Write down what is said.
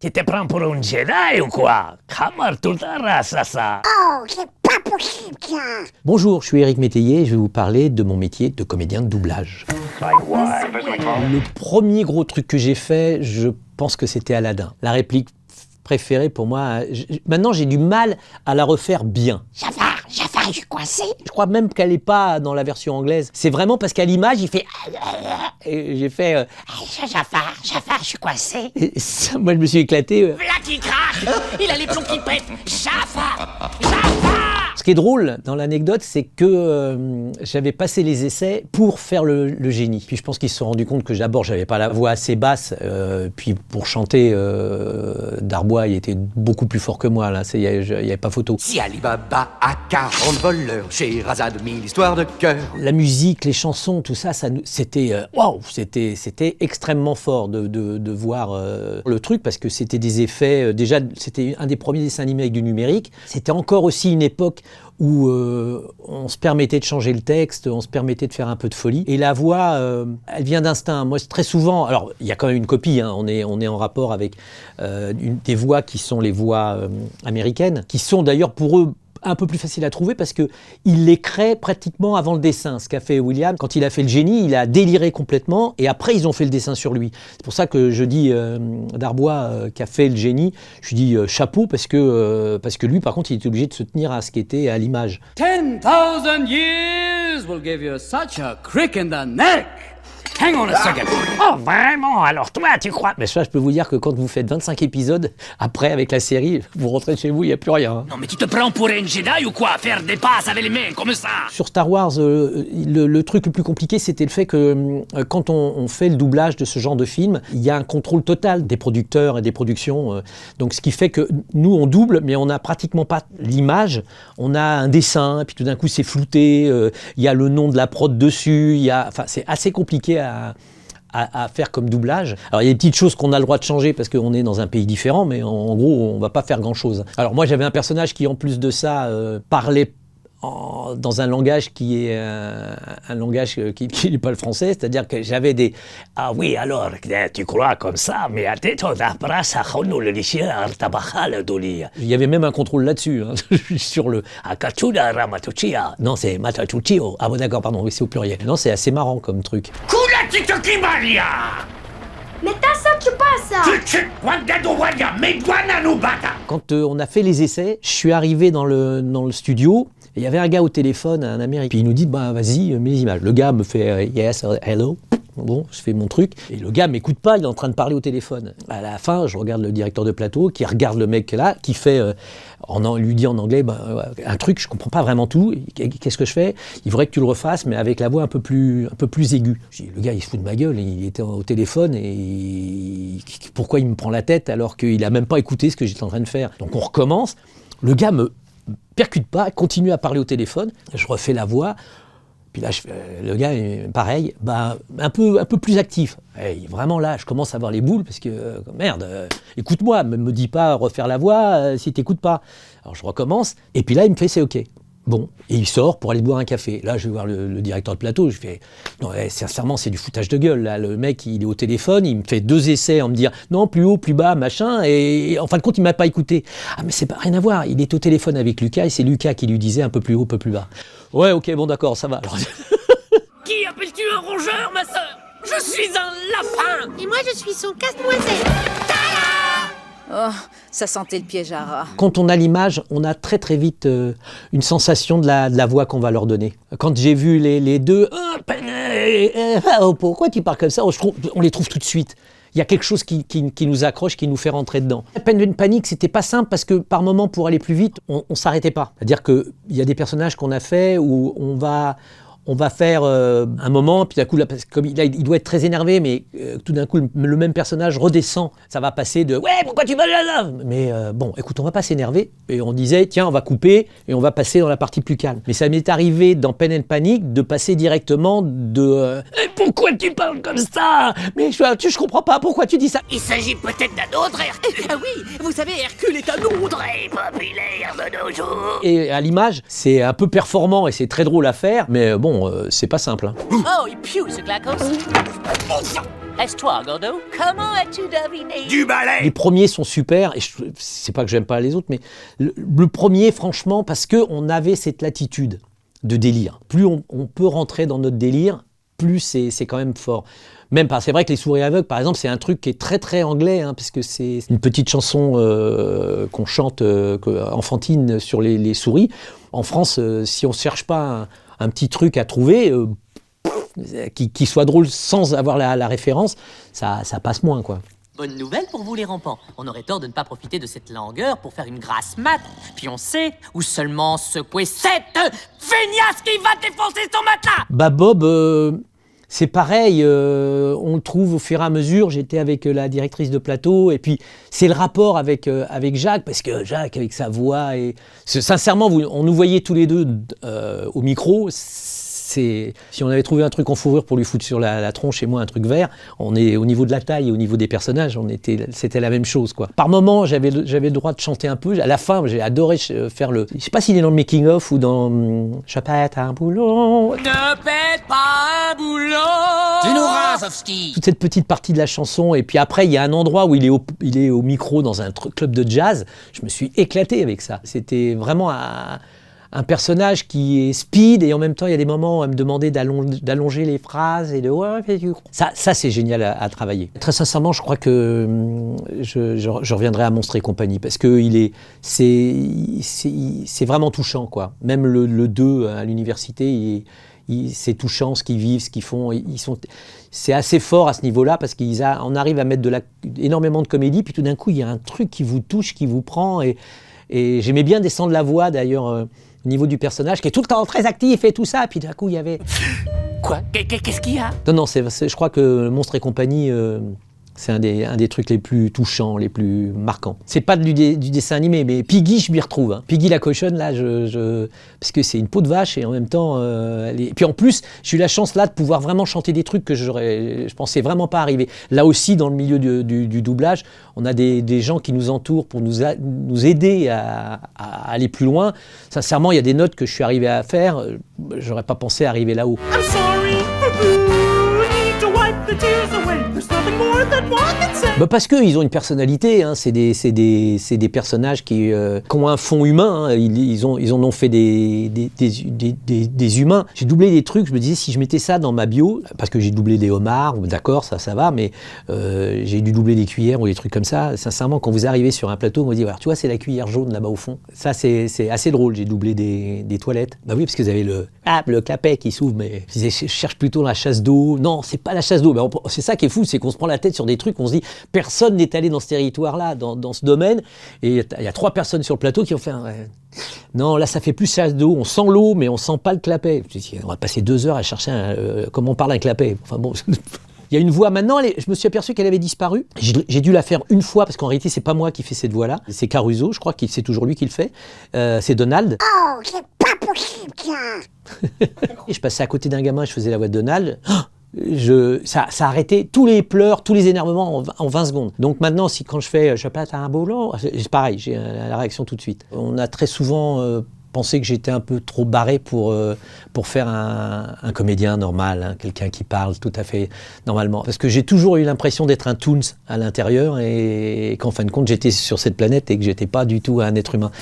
Tu te prends pour un Jedi ou quoi? Comment toute la race à ça? Oh, c'est pas possible, ça. Bonjour, je suis Éric Métayer et je vais vous parler de mon métier de comédien de doublage. Le premier gros truc que j'ai fait, je pense que c'était Aladdin. La réplique préférée pour moi, maintenant j'ai du mal à la refaire bien. Jafar, je suis coincé. Je crois même qu'elle n'est pas dans la version anglaise. C'est vraiment parce qu'à l'image, il fait... Et j'ai fait... Jafar, je suis coincé. Et ça, moi, je me suis éclaté. Là qui craque! Il a les plombs qui pètent! Jafar! Ce qui est drôle dans l'anecdote, c'est que j'avais passé les essais pour faire le génie. Puis je pense qu'ils se sont rendus compte que d'abord, j'avais pas la voix assez basse. Puis pour chanter, Darbois, il était beaucoup plus fort que moi. Là, il y avait pas photo. Si Ali Baba a 40 voleurs, Scheherazade 1000 histoires de cœur. La musique, les chansons, tout ça, c'était waouh, c'était extrêmement fort de voir le truc parce que c'était des effets. Déjà, c'était un des premiers dessins animés avec du numérique. C'était encore aussi une époque où on se permettait de changer le texte, on se permettait de faire un peu de folie. Et la voix, elle vient d'instinct. Moi, très souvent, alors il y a quand même une copie, hein, on est en rapport avec des voix qui sont les voix américaines, qui sont d'ailleurs pour eux un peu plus facile à trouver parce qu'il les crée pratiquement avant le dessin. Ce qu'a fait William, quand il a fait le génie, il a déliré complètement et après ils ont fait le dessin sur lui. C'est pour ça que je dis Darbois qui a fait le génie, je lui dis chapeau parce que lui par contre il était obligé de se tenir à ce qui était à l'image. 10,000 years will give you such a crick in the neck. Hang on a second. Oh, vraiment? Alors toi, tu crois? Mais ça, je peux vous dire que quand vous faites 25 épisodes, après, avec la série, vous rentrez chez vous, il n'y a plus rien. Hein. Non, mais tu te prends pour un Jedi ou quoi? Faire des passes avec les mains, comme ça? Sur Star Wars, le truc le plus compliqué, c'était le fait que quand on fait le doublage de ce genre de film, il y a un contrôle total des producteurs et des productions. Donc, ce qui fait que nous, on double, mais on n'a pratiquement pas l'image. On a un dessin, et puis tout d'un coup, c'est flouté. Il y a le nom de la prod dessus. Enfin, c'est assez compliqué à faire comme doublage. Alors il y a des petites choses qu'on a le droit de changer parce qu'on est dans un pays différent, mais en gros on va pas faire grand chose. Alors moi j'avais un personnage qui en plus de ça parlait dans un langage qui est un langage qui n'est pas le français, c'est-à-dire que j'avais des... Ah oui, alors, tu crois comme ça, mais il y avait même un contrôle là-dessus, hein, sur le... Non, c'est Matatuchio. Ah bon, d'accord, pardon, oui, c'est au pluriel. Non, c'est assez marrant comme truc. Quand on a fait les essais, je suis arrivé dans le studio, et il y avait un gars au téléphone, un Américain, puis il nous dit, bah vas-y, mets les images. Le gars me fait, yes, hello. Bon, je fais mon truc, et le gars m'écoute pas, il est en train de parler au téléphone. À la fin, je regarde le directeur de plateau, qui regarde le mec là, qui fait, lui dit en anglais, un truc, je comprends pas vraiment tout, qu'est-ce que je fais? Il faudrait que tu le refasses, mais avec la voix un peu plus aiguë. Je dis, le gars, il se fout de ma gueule, il était au téléphone, et pourquoi il me prend la tête alors qu'il a même pas écouté ce que j'étais en train de faire? Donc on recommence, le gars me percute pas, continue à parler au téléphone, je refais la voix. Puis là, le gars est pareil, un peu plus actif. Et vraiment là, je commence à avoir les boules parce que, merde, écoute-moi, me dis pas refaire la voix si t'écoutes pas. Alors je recommence, et puis là, il me fait c'est OK. Bon, et il sort pour aller boire un café. Là, je vais voir le directeur de plateau, je fais, non, sincèrement, c'est du foutage de gueule. Là, le mec, il est au téléphone, il me fait 2 essais en me dire, non, plus haut, plus bas, machin, et en fin de compte, il m'a pas écouté. Ah, mais c'est pas rien à voir, il est au téléphone avec Lucas, et c'est Lucas qui lui disait un peu plus haut, un peu plus bas. Ouais, OK, bon, d'accord, ça va. Alors... Qui appelles-tu un rongeur, ma sœur? Je suis un lapin! Et moi, je suis son casse-noisette. Oh, ça sentait le piège à rat. Quand on a l'image, on a très très vite une sensation de la voix qu'on va leur donner. Quand j'ai vu les deux, pourquoi tu parles comme ça? On les trouve tout de suite. Il y a quelque chose qui nous accroche, qui nous fait rentrer dedans. Pen and Panic, c'était pas simple parce que par moment, pour aller plus vite, on s'arrêtait pas. C'est-à-dire qu'il y a des personnages qu'on a fait où on va faire un moment, puis d'un coup, là, parce que comme il doit être très énervé, mais tout d'un coup, le même personnage redescend. Ça va passer de « Ouais, pourquoi tu vas là ?» Mais bon, écoute, on va pas s'énerver. Et on disait « Tiens, on va couper et on va passer dans la partie plus calme. » Mais ça m'est arrivé dans Pen and Panic de passer directement de Pourquoi tu parles comme ça? Mais je comprends pas, pourquoi tu dis ça? Il s'agit peut-être d'un autre Hercule. Ah oui, vous savez, Hercule est un nom très populaire de nos jours. Et à l'image, c'est un peu performant et c'est très drôle à faire, mais bon, c'est pas simple. Hein. Oh, il pue ce Glacos. Est-toi, Gordo? Comment as-tu deviné? Du balai. Les premiers sont super, et c'est pas que j'aime pas les autres, mais le premier, franchement, parce qu'on avait cette latitude de délire. Plus on peut rentrer dans notre délire, plus c'est quand même fort. Même pas, c'est vrai que Les Souris Aveugles, par exemple, c'est un truc qui est très très anglais, hein, parce que c'est une petite chanson qu'on chante enfantine sur les souris. En France, si on cherche pas un petit truc à trouver, qui soit drôle sans avoir la référence, ça passe moins, quoi. Bonne nouvelle pour vous les rampants. On aurait tort de ne pas profiter de cette langueur pour faire une grasse mat. Puis on sait où seulement secouer cette feignasse qui va défoncer ton matelas. Bah Bob, c'est pareil, on le trouve au fur et à mesure. J'étais avec la directrice de plateau, et puis c'est le rapport avec Jacques, parce que Jacques, avec sa voix, et sincèrement, on nous voyait tous les deux au micro. Si on avait trouvé un truc en fourrure pour lui foutre sur la tronche et moi un truc vert, on est au niveau de la taille et au niveau des personnages, c'était la même chose, quoi. Par moment, j'avais le droit de chanter un peu. À la fin, j'ai adoré faire je sais pas s'il est dans le making of ou dans Je pète un boulon. Ne pète pas un boulon. Tu nous rases, Ofsky. Toute cette petite partie de la chanson, et puis après il y a un endroit où il est au micro dans un club de jazz. Je me suis éclaté avec ça. C'était vraiment un personnage qui est speed, et en même temps il y a des moments où elle me demandait d'allonger les phrases et de ça c'est génial à travailler. Très sincèrement, je crois que je reviendrai à Monstres et compagnie, parce que c'est vraiment touchant, quoi. Même le 2 à l'université, c'est touchant ce qu'ils vivent, ce qu'ils font. C'est assez fort à ce niveau-là, parce qu'on arrive à mettre énormément de comédie, puis tout d'un coup il y a un truc qui vous touche, qui vous prend, et j'aimais bien descendre la voix d'ailleurs. Au niveau du personnage, qui est tout le temps très actif et tout ça, puis d'un coup il y avait... Quoi? Qu'est-ce qu'il y a? Non, je crois que Monstres et compagnie, c'est un des trucs les plus touchants, les plus marquants. C'est pas du dessin animé, mais Piggy, je m'y retrouve. Hein. Piggy la cochonne, là, parce que c'est une peau de vache, et en même temps... Et puis en plus, j'ai eu la chance là de pouvoir vraiment chanter des trucs que je pensais vraiment pas arriver. Là aussi, dans le milieu du doublage, on a des gens qui nous entourent pour nous aider à aller plus loin. Sincèrement, il y a des notes que je suis arrivé à faire, j'aurais pas pensé arriver là-haut. I'm sorry, need to wipe the tears away. There's nothing more that one can say. Bah parce qu'ils ont une personnalité, hein. C'est des personnages qui ont un fond humain, hein. Ils en ont fait des humains. J'ai doublé des trucs, je me disais, si je mettais ça dans ma bio, parce que j'ai doublé des homards, d'accord, ça va, mais j'ai dû doubler des cuillères ou des trucs comme ça. Sincèrement, quand vous arrivez sur un plateau, on vous dit, voilà, tu vois, c'est la cuillère jaune là-bas au fond. Ça, c'est assez drôle. J'ai doublé des toilettes. Bah oui, parce que vous avez le clapet qui s'ouvre, mais je cherche plutôt la chasse d'eau. Non, c'est pas la chasse d'eau. C'est ça qui est fou, c'est qu'on se prend la tête sur des trucs, on se dit, personne n'est allé dans ce territoire-là, dans ce domaine, et il y a 3 personnes sur le plateau qui ont fait non, là ça fait plus chasse d'eau, on sent l'eau mais on sent pas le clapet. On va passer 2 heures à chercher comment on parle un clapet. Enfin bon, il y a une voix maintenant, je me suis aperçu qu'elle avait disparu. J'ai dû la faire une fois, parce qu'en réalité c'est pas moi qui fais cette voix-là, c'est Caruso, je crois que c'est toujours lui qui le fait. C'est Donald. Oh, c'est pas possible, tiens. Et je passais à côté d'un gamin, je faisais la voix de Donald. Ça a arrêté tous les pleurs, tous les énervements en 20 secondes. Donc maintenant, quand je fais « je pète un boulot », c'est pareil, j'ai la réaction tout de suite. On a très souvent pensé que j'étais un peu trop barré pour faire un comédien normal, hein, quelqu'un qui parle tout à fait normalement. Parce que j'ai toujours eu l'impression d'être un Toons à l'intérieur, et qu'en fin de compte, j'étais sur cette planète et que j'étais pas du tout un être humain.